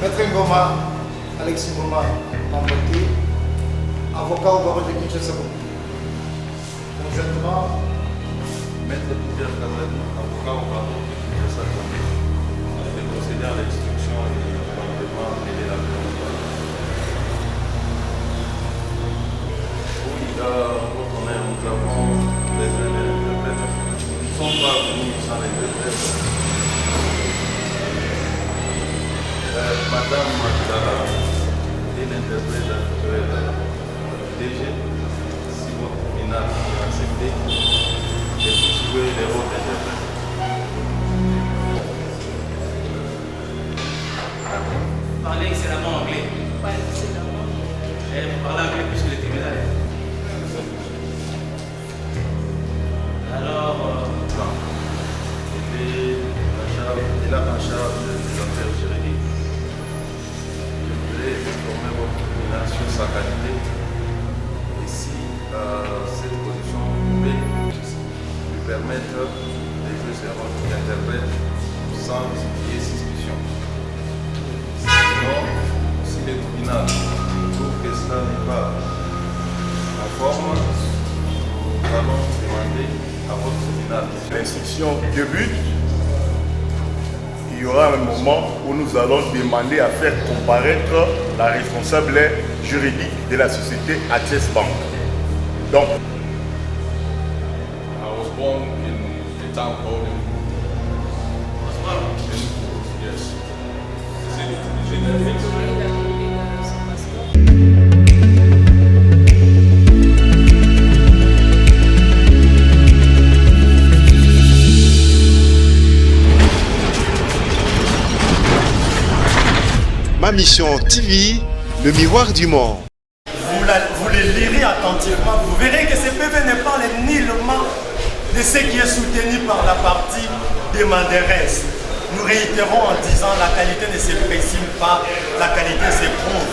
Maître Ngoma, Alexis Ngoma, Mamboti, avocat au barreau de Kinshasa. Conjointement, Maître Pierre Kazan, avocat au barreau de Kinshasa. Je procéder à l'instruction et au commandement et la nous avons besoin d'interprètes. Nous ne sommes pas venus sans l'interprète. Madame Magdala et l'interprète actuel DG, si votre tribunal accepté, et puis jouer les rôles d'interprète. Parlez excellemment anglais. Oui, excellemment. Vous parlez anglais plus que le tribunal. Alors, il a en charge des affaires juridiques. Je voudrais informer votre tribunal sur sa qualité. Et si cette position pouvait lui permettre de jouer ses rôles d'interprète sans qu'il y ait suspicion. Sinon, si le tribunal trouve que cela n'est pas conforme, nous allons demander à votre tribunal. L'instruction débute. Il y aura un moment où nous allons demander à faire comparaître la responsable juridique de la société Access Bank. Donc, I was born in a town called yes. Is it Ma Mission TV, le miroir du monde. Vous les lirez attentivement, vous verrez que ce PV ne parle nullement de ce qui est soutenu par la partie demanderesse. Nous réitérons en disant la qualité ne se précime pas, la qualité s'éprouve.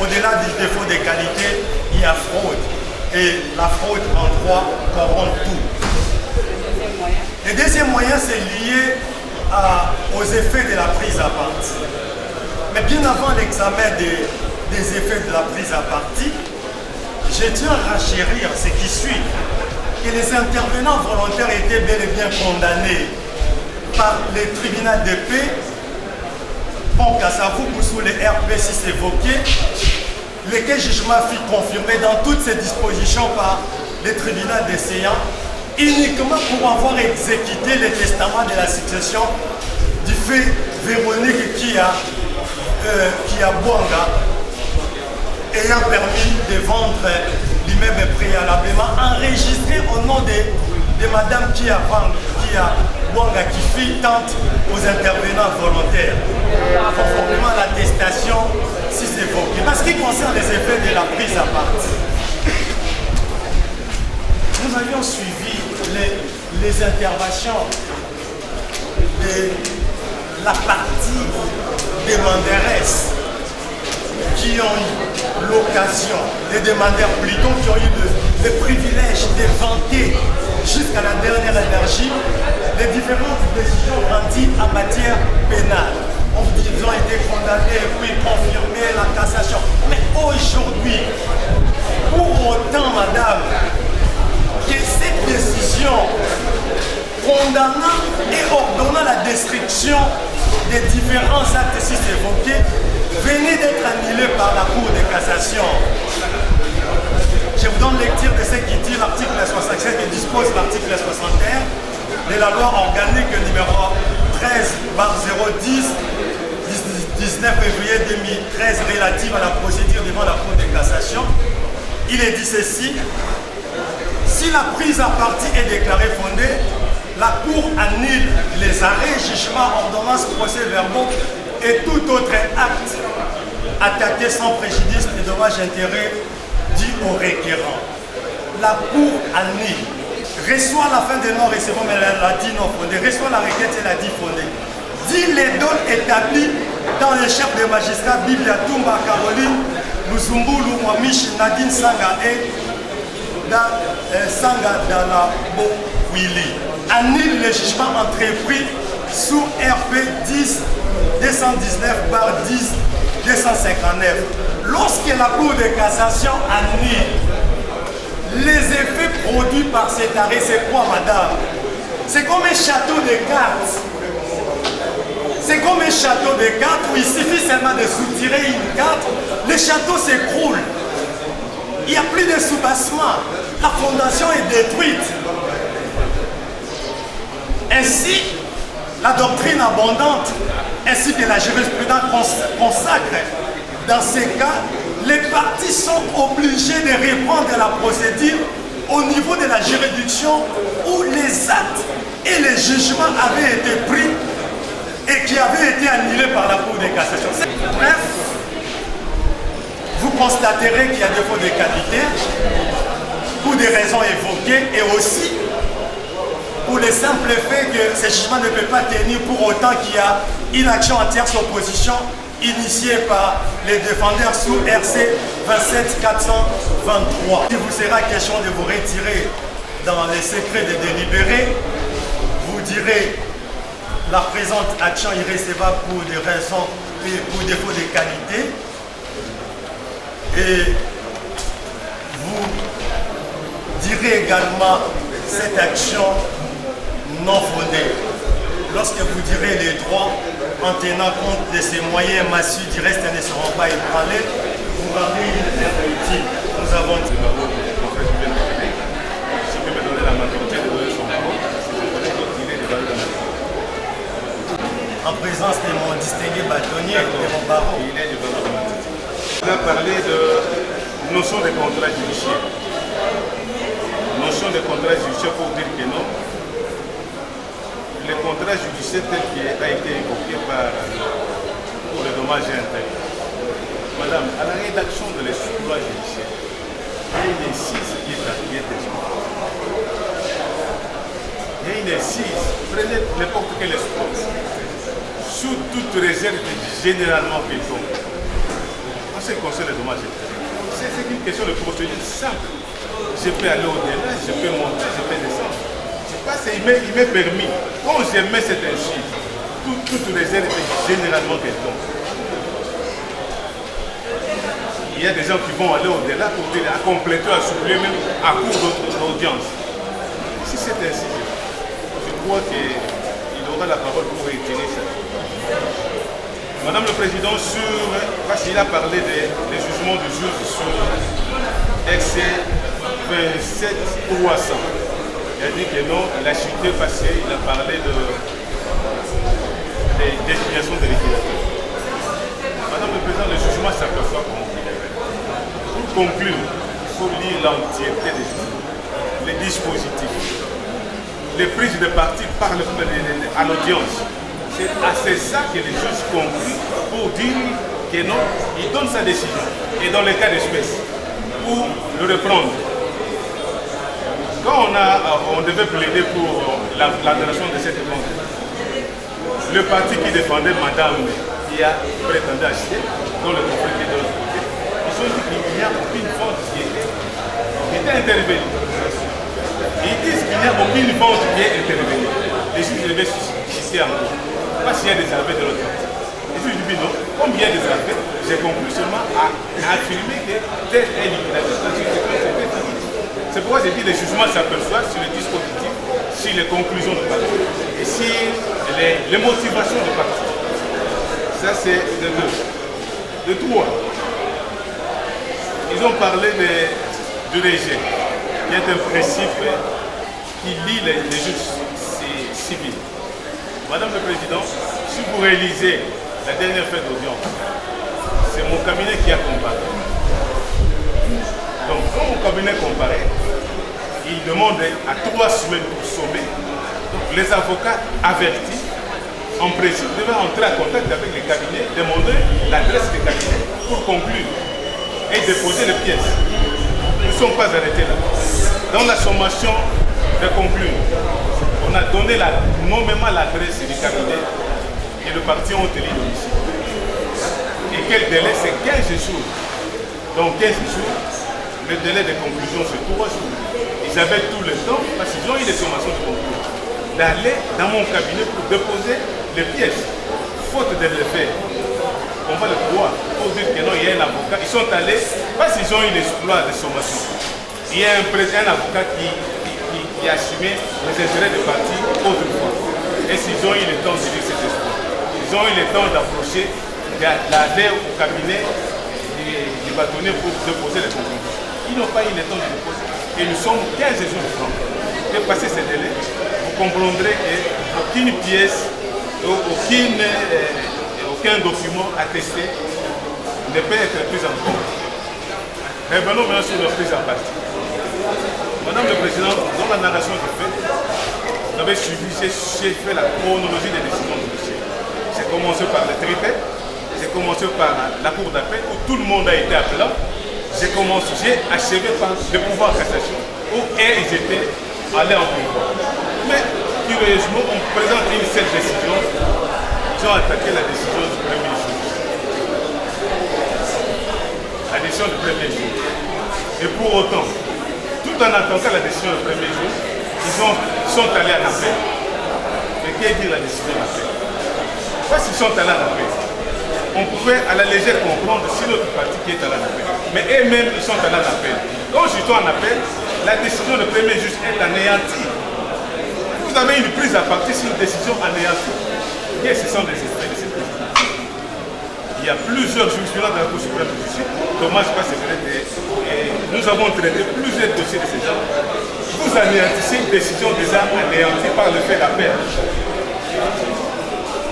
Au-delà du défaut de qualité, il y a fraude. Et la fraude en droit corrompt tout. Le deuxième moyen, c'est lié aux effets de la prise à partie. Mais bien avant l'examen des effets de la prise à partie, je tiens à rachérir ce qui suit, que les intervenants volontaires étaient bel et bien condamnés par le tribunal de paix, Pont Kassavou, sous les RP6 évoqués, lequel jugement fut confirmé dans toutes ces dispositions par le tribunal des séants, uniquement pour avoir exécuté le testament de la succession du fait Véronique qui a Bouanga, ayant permis de vendre l'immeuble préalablement enregistré au nom de Madame Kia Bouanga qui fit tente aux intervenants volontaires, conformément à l'attestation si c'est évoqué. En ce qui concerne les effets de la prise à partie, nous avions suivi les interventions de la partie demanderesse qui ont eu l'occasion, les demandeurs plutôt qui ont eu le privilège de vanter jusqu'à la dernière énergie les différentes décisions rendues en matière pénale. Ils ont été condamnés puis confirmés la cassation. Mais aujourd'hui, pour autant, madame, que cette décision condamnant et ordonnant la destruction des différents actes ici évoqués venait d'être annulé par la Cour de cassation. Je vous donne lecture de ce qui dit l'article 67 qui dispose l'article 61 de la loi organique numéro 13/010 19 février 2013 relative à la procédure devant la Cour de cassation. Il est dit ceci: si la prise à partie est déclarée fondée, la Cour annule les arrêts, jugements, ordonnances, procès-verbaux et tout autre acte attaqué sans préjudice des dommages-intérêts dus au requérant. La Cour annule, reçoit la fin des non-recevants, mais elle a dit non fondée, reçoit la requête, elle a dit fondée. Dit les dons établis dans les chefs des magistrats Biblia Tumba, Caroline, Luzumbulu, Mwamichi, Nadine Sanga et Sanga Dalabo Willy. Annule les jugements entrepris sous RP 10 219/10-259. Lorsque la Cour de cassation annule les effets produits par cet arrêt, c'est quoi, madame? C'est comme un château de cartes. C'est comme un château de cartes où il suffit seulement de soutirer une carte, le château s'écroule. Il n'y a plus de soubassement. La fondation est détruite. Ainsi, la doctrine abondante ainsi que la jurisprudence consacre. Dans ces cas, les parties sont obligées de reprendre la procédure au niveau de la juridiction où les actes et les jugements avaient été pris et qui avaient été annulés par la Cour de cassation. Bref, vous constaterez qu'il y a défaut de qualité pour des raisons évoquées et aussi pour le simple fait que ce jugement ne peut pas tenir pour autant qu'il y a une action en tierce opposition initiée par les défendeurs sous RC 27423. Il vous sera question de vous retirer dans les secrets de délibérés, vous direz la présente action irrécevable pour des raisons et pour défaut de qualité et vous direz également cette action non fondée. Lorsque vous direz les droits en tenant compte de ces moyens massifs du reste ne seront pas ébranlés, vous rendez une terre utile. Nous avons dit. Si peut me donner la majorité de donner son parole, si je connais continuer de donner la majorité. En présence de mon distingué bâtonnier, de mon baron. Il est du baron. On a parlé de notion de contrat judiciaire. Notion de contrat judiciaire pour dire que non. Le contrat judiciaire tel qu'il a été évoqué pour le dommage intérêt. Madame, à la rédaction de l'exploit judiciaire, il y a une incise qui est désormais. Il y a une incise, prenez n'importe quel exploit, sous toute réserve généralement quelconque. En ce qui concerne le dommage intérêt, c'est une question de procédure simple. Je peux aller au-delà, je peux monter, je peux descendre. Il m'est permis, quand je mets cette incise, toute réserve est généralement quelconque. Il y a des gens qui vont aller au-delà pour dire à compléter, à suppléer même à cours d'audience. Si c'est ainsi, je crois qu'il aura la parole pour retirer ça. Madame le Président, parce qu'il a parlé des jugements du juge sur RC 27300. Il a dit que non, il a chuté parce qu'il a parlé des désignations de liquidateurs. Madame le Président, le jugement s'aperçoit comment il est. Pour conclure, il faut lire l'entièreté des jugements, les dispositifs, les prises de parti par à l'audience. C'est à ça que les juges concluent pour dire que non, il donne sa décision. Et dans les cas d'espèce, pour le reprendre. Quand on devait plaider pour la donation de cette banque, le parti qui défendait madame qui a prétendu acheter, dans le conflit qui est de l'autre côté, ils ont dit qu'il n'y a aucune vente qui était intervenue. Ils disent qu'il n'y a aucune vente qui est intervenue. Les juges devaient susciter encore. Pas s'il y a des arrêts de l'autre côté. Les juges disent non, comme il y a des arrêts, j'ai conclu seulement à affirmer que tel est liquidateur. C'est pourquoi j'ai dit que le jugement s'aperçoit sur les dispositifs, sur les conclusions de partie et sur les motivations de partie. Ça, c'est de deux. De trois, ils ont parlé du rejet, qui est un principe qui lie les juges civils. Madame le Président, si vous réalisez la dernière fête d'audience, c'est mon cabinet qui a comparé. Donc, quand mon cabinet comparait, il demandait à 3 semaines pour sommer. Donc, les avocats avertis, en principe, devaient entrer en contact avec les cabinets, demander l'adresse des cabinets pour conclure et déposer les pièces. Nous ne sommes pas arrêtés là. Dans la sommation de conclure, on a donné nommément l'adresse du cabinet et le parti ont élu domicile. Et quel délai? C'est 15 jours. Donc 15 jours, le délai de conclusion c'est 3 jours. Ils avaient tout le temps, parce qu'ils ont eu des sommations de conclusion, d'aller dans mon cabinet pour déposer les pièces. faute de le faire, on va le croire pour dire que non, il y a un avocat. Ils sont allés, parce qu'ils ont eu l'exploit de sommation. Il y a un avocat qui a assumé les intérêts du parti autrefois. Et s'ils ont eu le temps de dire cet exploit, ils ont eu le temps d'approcher, d'aller au cabinet des bâtonniers pour déposer les conclusions. Ils n'ont pas eu le temps de déposer. Et nous sommes 15 jours de temps. Et passé ces délais, vous comprendrez qu'aucune pièce, aucun document attesté ne peut être pris en compte. Revenons maintenant sur la prise en partie. Madame le Président, dans la narration du fait, vous avez suivi, j'ai fait la chronologie des décisions du dossier. J'ai commencé par le triplet, j'ai commencé par la Cour d'appel où tout le monde a été appelé. J'ai achevé par le pouvoir en cassation où ils étaient allés en pouvoir. Mais curieusement, on présente une seule décision. Ils ont attaqué la décision du premier jour. La décision du premier jour. Et pour autant, tout en attendant la décision du premier jour, ils sont allés à l'appel. Mais qu'est-ce que dit la décision de l'appel? Parce qu'ils sont allés à l'appel. On pouvait à la légère comprendre si l'autre parti qui est à l'appel. Mais eux-mêmes, ils sont allés à l'appel. Quand je suis en appel, la décision du premier juge est anéantie. Vous avez une prise à partie sur une décision anéantie. Et ce sont des effets de cette décision. Il y a plusieurs jurisprudents de la Cour suprême de justice. Dommage pas secret. Nous avons traité plusieurs dossiers de ces gens. Vous anéantissez une décision déjà anéantie par le fait d'appel.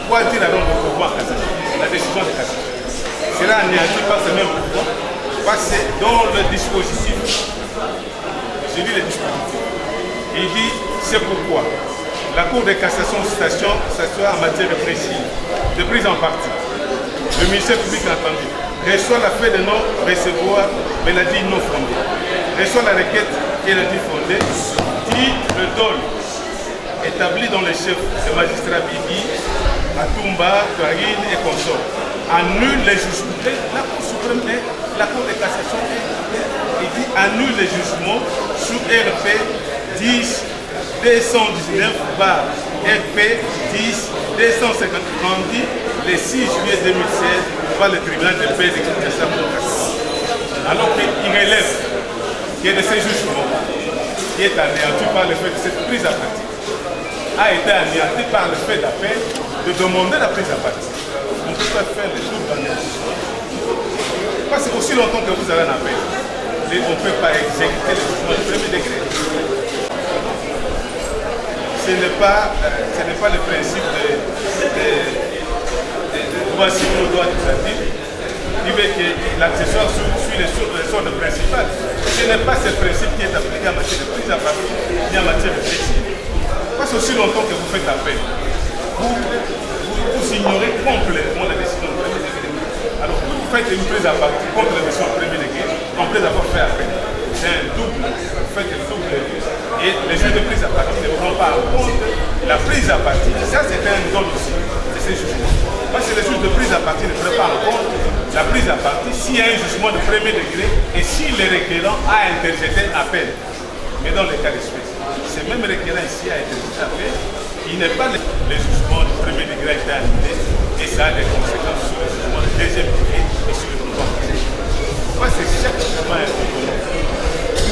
Quoi dire alors le pouvoir en cassation? La décision de cassation sera anéantie par ce même pouvoir, parce que dans le dispositif, je lis le dispositif, il dit c'est pourquoi la Cour de cassation s'assoit en matière précise de prise en partie. Le ministère public entendu reçoit la fait de non-recevoir maladie non fondée, reçoit la requête qui est la dit fondée, dit le dol établi dans les chefs de magistrats Bigui, Atumba, Karine et consorts, annule les jugements. La Cour suprême, la Cour de cassation, il dit annule les jugements sous RP 10 219 par RP 10 250 rendu le 6 juillet 2016 par le tribunal de paix de Kinshasa. Alors qu'il relève que de ces jugements qui est anéanti par le fait de cette prise à partie a été anéanti par le fait d'appel de demander la prise à partie. On ne peut pas faire les tours d'anéantissement. Parce que aussi longtemps que vous avez un appel, on ne peut pas exécuter les jugements du premier degré. Ce n'est pas le principe de droit civil ou droit administratif qui veut que l'accessoire suit les sortes principales. Ce n'est pas ce principe qui est appliqué en matière de prise à partie ni en matière de flexible. Parce que aussi longtemps que vous faites appel, vous ignorez complètement la décision du premier degré. Alors vous faites une prise à partie contre la décision du premier degré, en plus d'avoir fait appel. C'est un double, vous faites un double. Et les juges de prise à partie ne prennent pas en compte la prise à partie. Ça, c'est un don aussi de ces jugements. Parce que les juges de prise à partie ne prennent pas en compte la prise à partie s'il y a un jugement de premier degré et si le requérant a interjeté appel. Mais dans les cas d'espèce, ce même requérant ici a interjeté appel, il n'est pas le jugement du premier degré qui a été annulé et ça a des conséquences sur le jugement du deuxième degré et sur le pouvoir. Moi, c'est chaque jugement autonome.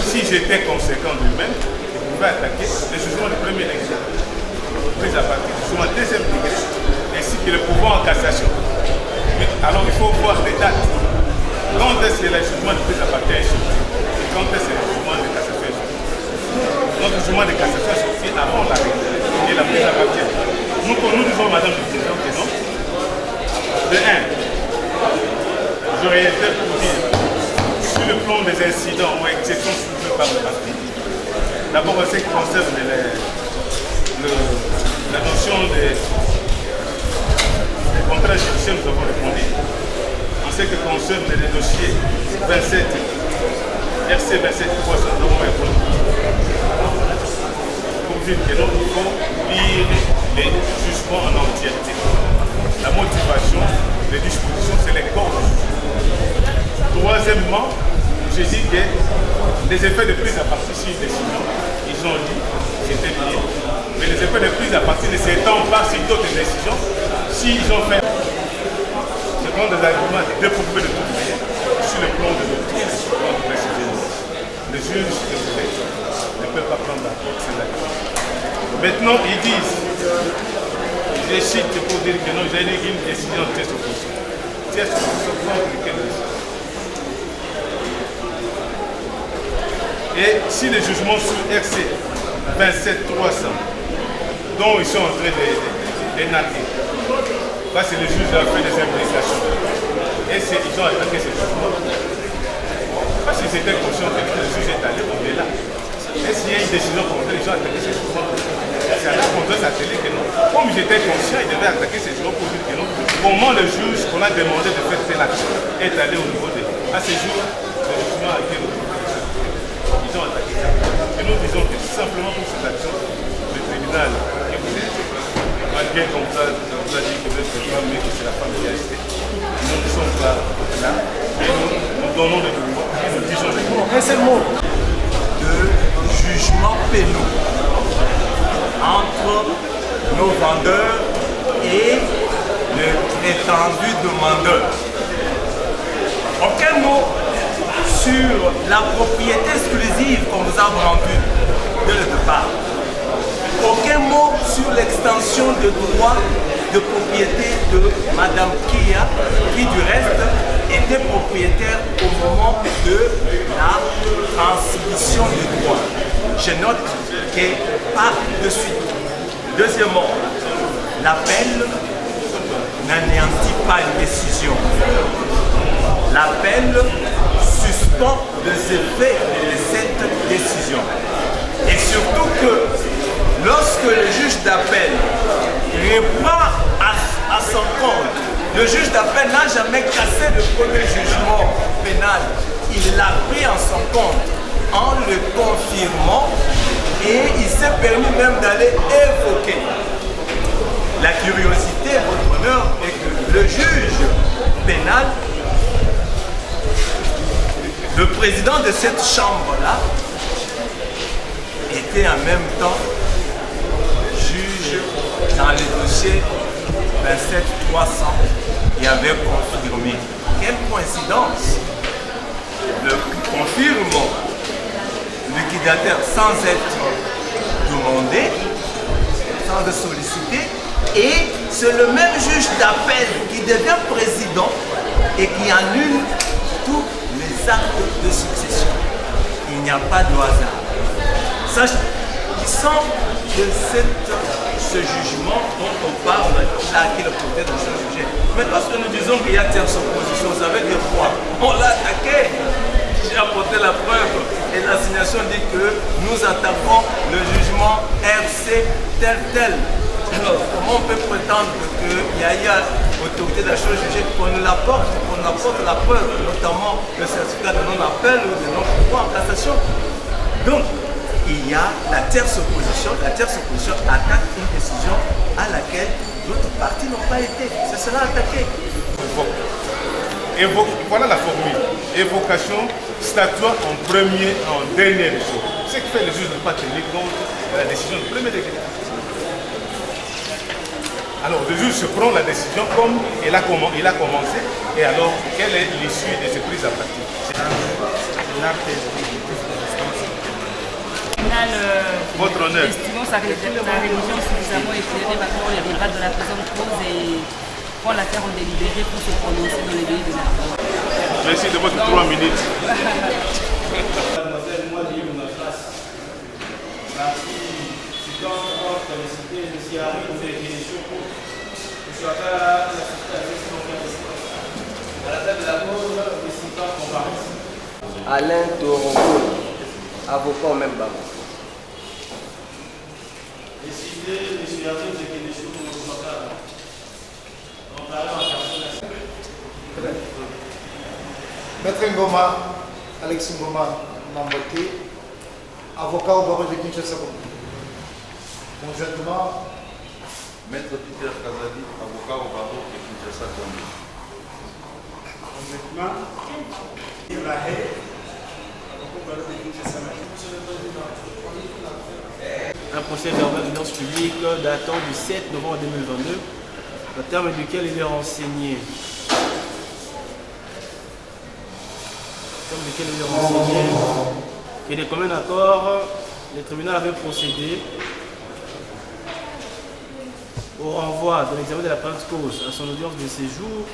Si j'étais conséquent lui-même, je pouvais attaquer le jugement du premier degré, prise à partie du jugement du deuxième degré, ainsi que le pouvoir en cassation. Mais, alors il faut voir les dates. Quand est-ce que le jugement de prise à partie est sorti? Quand est-ce que le jugement de cassation est sorti? Donc le jugement de cassation est sorti avant l'arrêt et la prise à partie. Nous disons, Madame le Président, que non. De 1, j'aurais été pour dire, sur le plan des incidents ou exceptions soulevées par le parti, d'abord en ce qui concerne la notion des contrats judiciaires, nous avons répondu. En ce qui concerne les dossiers 27, RC 27, nous avons répondu. Pour dire que non, il faut lire les jugements en entièreté. La motivation, les dispositions, c'est les causes. Troisièmement, j'ai dit que les effets de prise à partie sur une décision, ils ont dit, c'était lié. Mais les effets de prise à partie ne s'étendent pas sur d'autres décisions s'ils ont fait, ce sont des arguments dépourvus de toute manière, sur le plan de doctrine, sur le plan de précision. Les juges ne peuvent pas prendre en compte ces arguments. Maintenant, ils disent, je cite pour dire que non, j'ai dit qu'une décision de test opposition. Test opposition contre lequel décision. Et si les jugements sur RC 27300, dont ils sont en train d'énarquer, parce que les juges ont fait des implications, et ils ont attaqué ces jugements, parce qu'ils étaient conscients que le juge est allé au-delà. Et s'il y a une décision contraire, ils ont attaqué ces jugements. C'est à la contrôle satellite que non. Comme ils étaient conscients, ils devaient attaquer ces jugements pour dire que non. Comment le juge qu'on a demandé de faire telle action est allé au niveau de. À ces jours, le jugement a été retrouvé. Ils ont attaqué ça. Et nous disons que simplement pour cette action, le tribunal, malgré comme ça, nous a dit que c'est une femme, mais que c'est la femme qui a été. Nous ne sommes pas là. Et nous donnons des droits. Et nous disons des droits. Un seul mot de jugement pénal entre nos vendeurs et le prétendu demandeur. Aucun mot sur la propriété exclusive qu'on vous a vendue dès le départ. Aucun mot sur l'extension de droit de propriété de Madame Kia, qui du reste était propriétaire au moment de la transmission du droit. Je note que pas de suite. Deuxièmement, l'appel n'anéantit pas une décision. L'appel suspend les effets de cette décision. Et surtout que lorsque le juge d'appel reprend à son compte, le juge d'appel n'a jamais cassé le premier jugement pénal. Il l'a pris en son compte en le confirmant et il s'est permis même d'aller évoquer. La curiosité, votre honneur, est que le juge pénal, le président de cette chambre-là, était en même temps juge dans le dossier 27300 et avait confirmé. Quelle coïncidence! Le confirme liquidateur sans être demandé, sans être sollicité, et c'est le même juge d'appel qui devient président et qui annule tous les actes de succession. Il n'y a pas de hasard. S'agissant de ce jugement dont on parle là, qui est le côté de ce sujet. Mais lorsque nous disons qu'il y a tierce opposition, ça veut dire quoi? On l'a attaqué. J'ai apporté la preuve et l'assignation dit que nous attaquons le jugement RC tel. Alors, comment on peut prétendre qu'il y a eu autorité de la chose jugée qu'on apporte la preuve, notamment le certificat de non-appel ou de non-pourvoi en cassation? Donc, il y a la tierce opposition. La tierce opposition attaque une décision à laquelle d'autres partis n'ont pas été. C'est cela attaqué. Voilà la formule. Évocation, statuant en premier, en dernier recours. Ce qui fait le juge ne pas tenir compte de la décision du premier degré. Alors le juge se prend la décision comme il a commencé, et alors quelle est l'issue de cette prise à partie? Votre honneur. Estimons sa révision suffisamment éclairée maintenant les riverains de la présente cause et prend l'affaire en délibéré pour se prononcer dans les délais de la loi. Merci de votre 3 minutes. Mademoiselle, moi j'ai eu ma place. C'est quand on félicité M. Harry pour les questions pour je suis à la à la table de la cause, le citoyen comparaissent. Alain Torongo, avocat au même bar. Décider, M. Harry, des questions pour le citoyen. On parle en personne. Maître Ngoma, Alexis Ngoma Mamboté, avocat au barreau de Kinshasa. Conjointement, Maître Peter Kazadi, avocat au barreau de Kinshasa. Un procès verbal d'audience publique datant du 7 novembre 2022 au terme duquel il est renseigné. Et de commun accord, le tribunal avait procédé au renvoi de l'examen de la plainte cause à son audience de séjour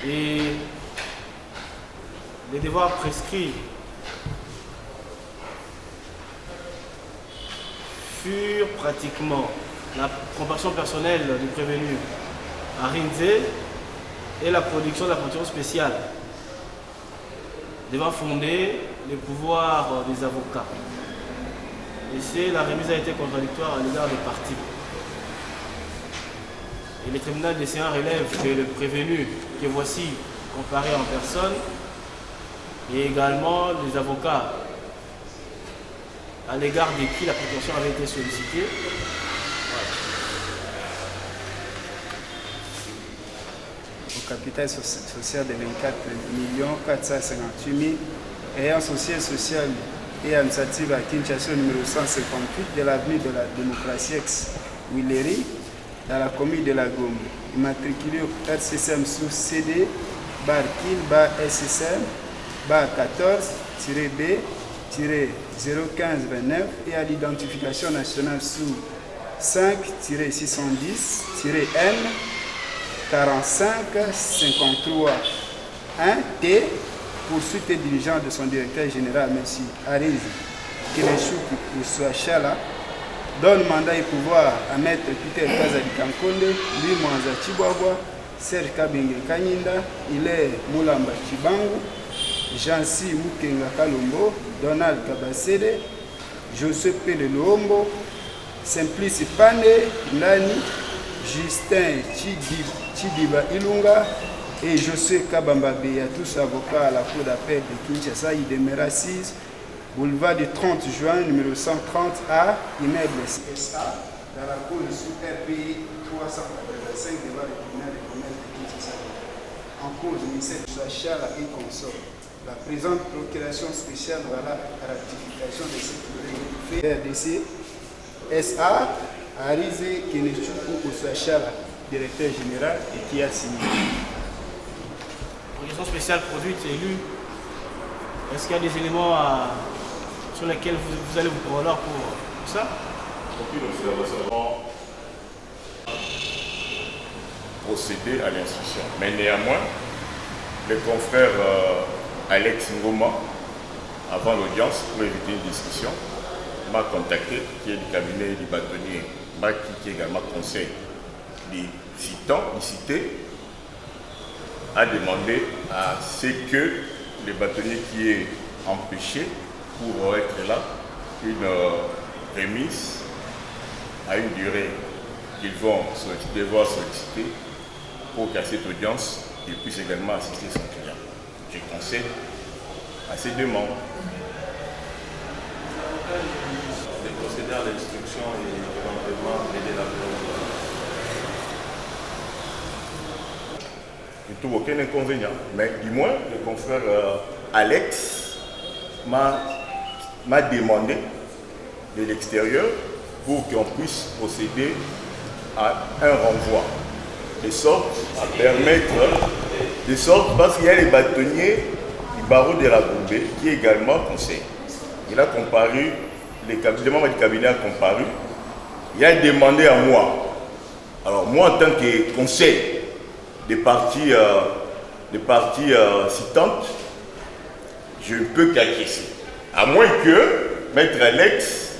et les devoirs prescrits furent pratiquement la comparaison personnelle du prévenu à Rinze et la production de la protection spéciale devant fonder les pouvoirs des avocats. Et la remise a été contradictoire à l'égard des parties. Et le tribunal des séances relève que le prévenu que voici comparé en personne et également les avocats à l'égard de qui la protection avait été sollicitée. Au capital social de 24 458 000, ayant siège social et administratif à Kinshasa numéro 158 de l'avenue de la démocratie ex-Willery, dans la commune de la Gombe, immatriculé au 4 CCM sous CD, bar KIL, bar SSM, bar 14-B-01529 et à l'identification nationale sous 5-610-N 45-53 1T, poursuite et diligence de son directeur général, M. Ariz Keneshou Oussouachala, donne mandat et pouvoir à Maître Peter Kazali Kankonde, lui Mwanza Chibwabwa, Serge Kabenge Kanyinda, Hilaire Moulamba Chibangu, Jansi Mukenga Kalombo, Donald Kabasede, Joseph Pele Lombo, Simplice Pane Nani, Justin Chidiba Ilunga et José Kabamba Beya, tous avocats à la Cour d'appel de Kinshasa, il demeure assise, boulevard du 30 juin, numéro 130A, immeuble SA, dans la cour de sous RPI 385 devant le tribunal de commerce de Kinshasa. En cause, M. Oussouachala et consort. La présente procuration spéciale va la ratification de cette loi. RDC SA, Arizé Keneshou Oussouachala, directeur général, et qui a signé. Procuration spéciale produite et élue. Est-ce qu'il y a des éléments sur lesquels vous allez vous prendre pour ça? Aucune observation. Procéder à l'instruction. Mais néanmoins, le confrère Alex Ngoma, avant l'audience, pour éviter une discussion, m'a contacté, qui est du cabinet du bâtonnier Maki, qui est également conseil des citants, cité, a demandé à ce que le bâtonnier qui est empêché pour être là, une remise à une durée qu'ils vont devoir solliciter pour qu'à cette audience, il puisse également assister son client. Je conseille à ces deux membres de procéder à l'instruction et éventuellement aider la preuve. Je ne trouve aucun inconvénient, mais du moins, le confrère Alex m'a demandé de l'extérieur pour qu'on puisse procéder à un renvoi, de sorte à permettre, parce qu'il y a les bâtonniers du barreau de la Gombe qui est également conseil. Il a comparu, les membres du cabinet ont comparu, il a demandé à moi, alors moi en tant que conseil des parties citantes, je ne peux qu'acquiescer. À moins que Maître Alex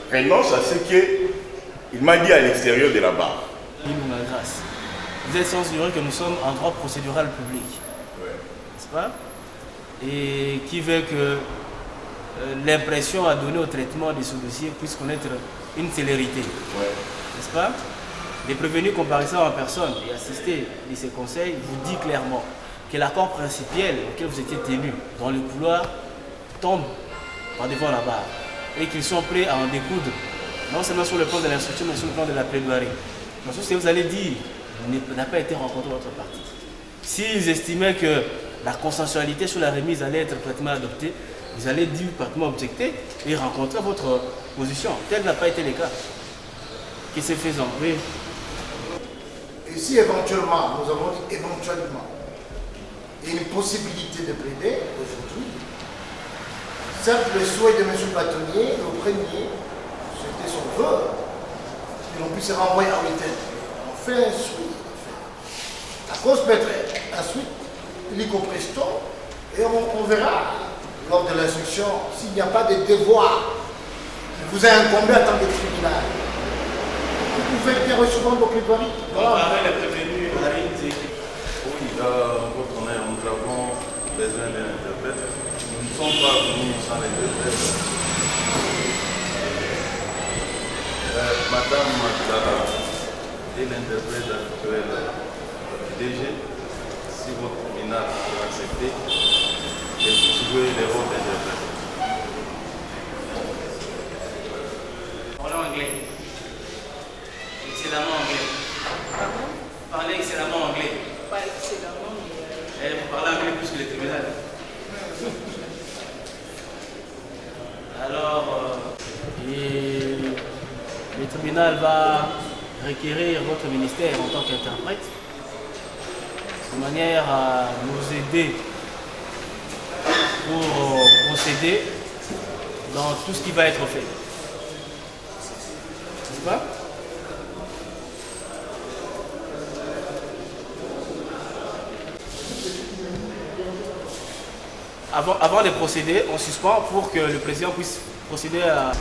renonce à ce qu'il m'a dit à l'extérieur de la barre. Vous êtes sans ignorer que nous sommes en droit procédural public, n'est-ce pas? Et qui veut que l'impression à donner au traitement de ce dossier puisse connaître une célérité, n'est-ce pas? Les prévenus comparaissant en personne et assister de ces conseils vous dit clairement que l'accord principiel auquel vous étiez tenu dans le couloir tombe par devant la barre et qu'ils sont prêts à en découdre, non seulement sur le plan de l'instruction, mais sur le plan de la plaidoirie. Donc, ce que vous allez dire n'a pas été rencontré dans votre partie. S'ils estimaient que la consensualité sur la remise allait être pratiquement adoptée, vous allez dire pratiquement objecter et rencontrer votre position. Tel n'a pas été le cas. Que c'est faisant, oui. Et Et si éventuellement, nous avons dit éventuellement, il y a une possibilité de plaider aujourd'hui, certes le souhait de M. Bâtonnier, le premier, c'était son vœu, que l'on puisse renvoyer à l'hôtel. On fait un souhait. À cause peut-être, ensuite, l'ICO presto, et on verra lors de l'instruction s'il n'y a pas de devoir qui vous a incombé en tant que tribunal. Vous pouvez bien recevoir vos plaidoiries. Voilà. Oui, votre honneur, nous avons besoin d'un interprète. Nous ne sommes pas venus sans l'interprète. Madame Clara est l'interprète actuel du DG. Si votre tribunal peut accepter, elle puisse jouer les rôles d'interprète. Parlez anglais. Excellemment anglais. Parlez excellemment anglais. Pas excellemment, mais... Vous parlez anglais plus que les tribunaux. Alors, le tribunal va requérir votre ministère en tant qu'interprète de manière à nous aider pour procéder dans tout ce qui va être fait. N'est-ce pas? Avant de procéder, on suspend pour que le président puisse procéder à...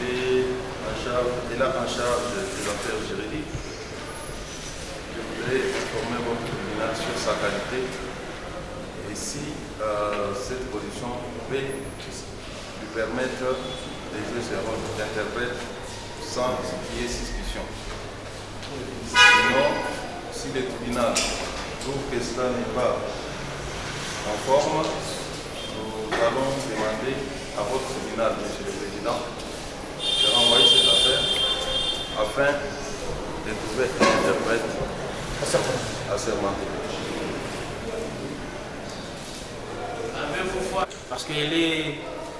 Il est en charge des affaires juridiques. Je voudrais informer votre tribunal sur sa qualité et si cette position peut lui permettre de jouer ses rôles d'interprète sans qu'il y ait suspicion. Sinon, si le tribunal trouve que cela n'est pas en forme, nous allons demander à votre tribunal, Monsieur le Président, de renvoyer cette affaire afin de trouver un interprète assermenté. Parce qu'elle est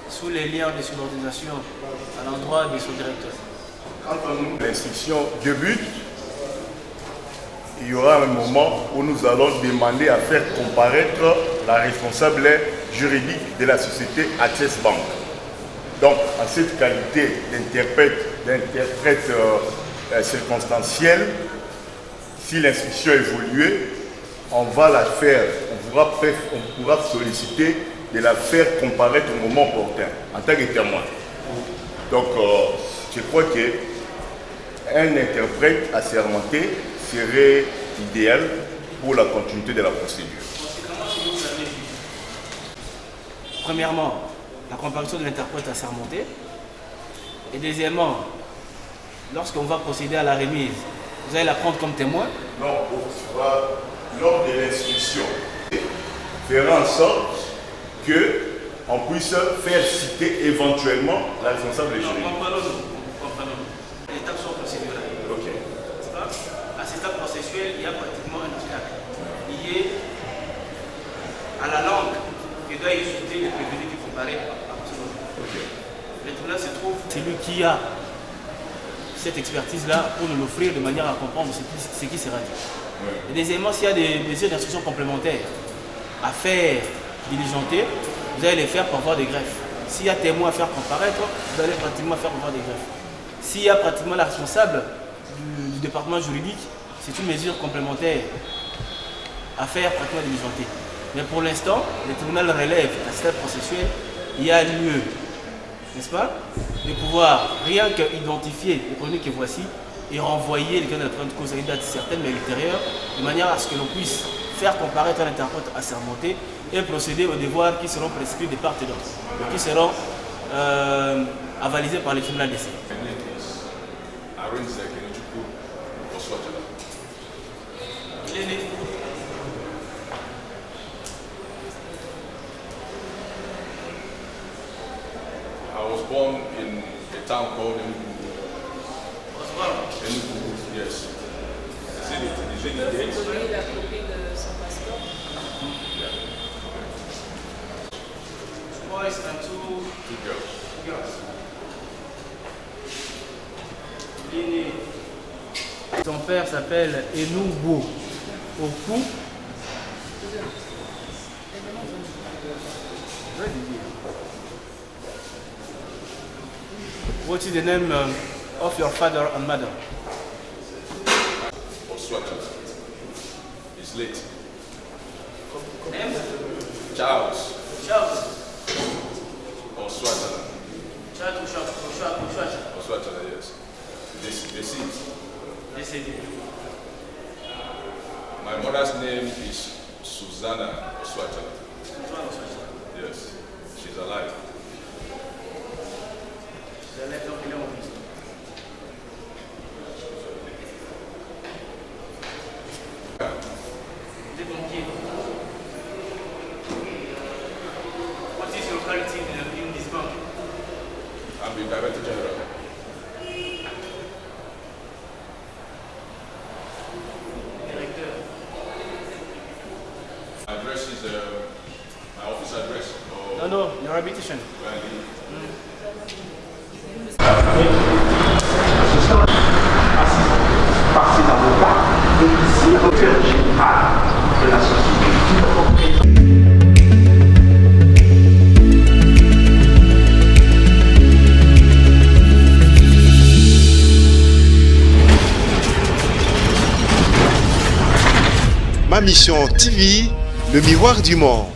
sous les liens de subordination à l'endroit de son directeur. Quand l'instruction débute, il y aura un moment où nous allons demander à faire comparaître la responsable juridique de la société Access Bank. Donc, en cette qualité d'interprète circonstanciel, si l'instruction évolue, on va la faire, on pourra solliciter de la faire comparaître au moment opportun, en tant que témoin. Donc, je crois qu'un interprète assermenté serait idéal pour la continuité de la procédure. Premièrement, la comparution de l'interprète assermenté. Et deuxièmement, lorsqu'on va procéder à la remise, vous allez la prendre comme témoin? Non, lors de l'instruction, faire en sorte qu'on puisse faire citer éventuellement la responsable juridique. Les étapes sont procédurales. Ok. À cette étape processuelle, il y a pratiquement un obstacle lié à la langue que doit utiliser le prévenu qui comparait à okay. Le tribunal se trouve, c'est lui qui a cette expertise-là pour nous l'offrir de manière à comprendre ce qui sera dit. Ouais. Et deuxièmement, s'il y a des mesures d'instruction complémentaires à faire diligenter, vous allez les faire par voie de greffe. S'il y a témoin à faire comparaître, vous allez pratiquement faire par voie de greffe. S'il y a pratiquement la responsable du département juridique, c'est une mesure complémentaire à faire pratiquement diligenter. Mais pour l'instant, le tribunal relève à cette processuelle, il y a lieu, n'est-ce pas, de pouvoir rien qu'identifier les prévenus que voici et renvoyer les cas de la présente cause à une date certaine mais ultérieure, de manière à ce que l'on puisse faire comparaître un interprète assermenté et procéder aux devoirs qui seront prescrits de part et d'autre, qui seront avalisés par le tribunal d'essai. Il est né. I was born in a town called Enugu. Enugu, yes. Is it the date? Vous voyez la copie de son passeport? Yeah. Boys and two girls. Il est né Son père s'appelle Enugbo Oku. What is the name of your father and mother? Oswatana. He's late. Name? Charles. Charles. Oswatana. Charles Oswatana, yes. Deceased. My mother's name is Susanna Oswatana. Yes, she's alive. What is your quality in this bank? I'm the Director General. My address is my office address. No, your habitation. Passé dans le parc et ici, l'auteur général de la société. Ma mission TV, le miroir du monde.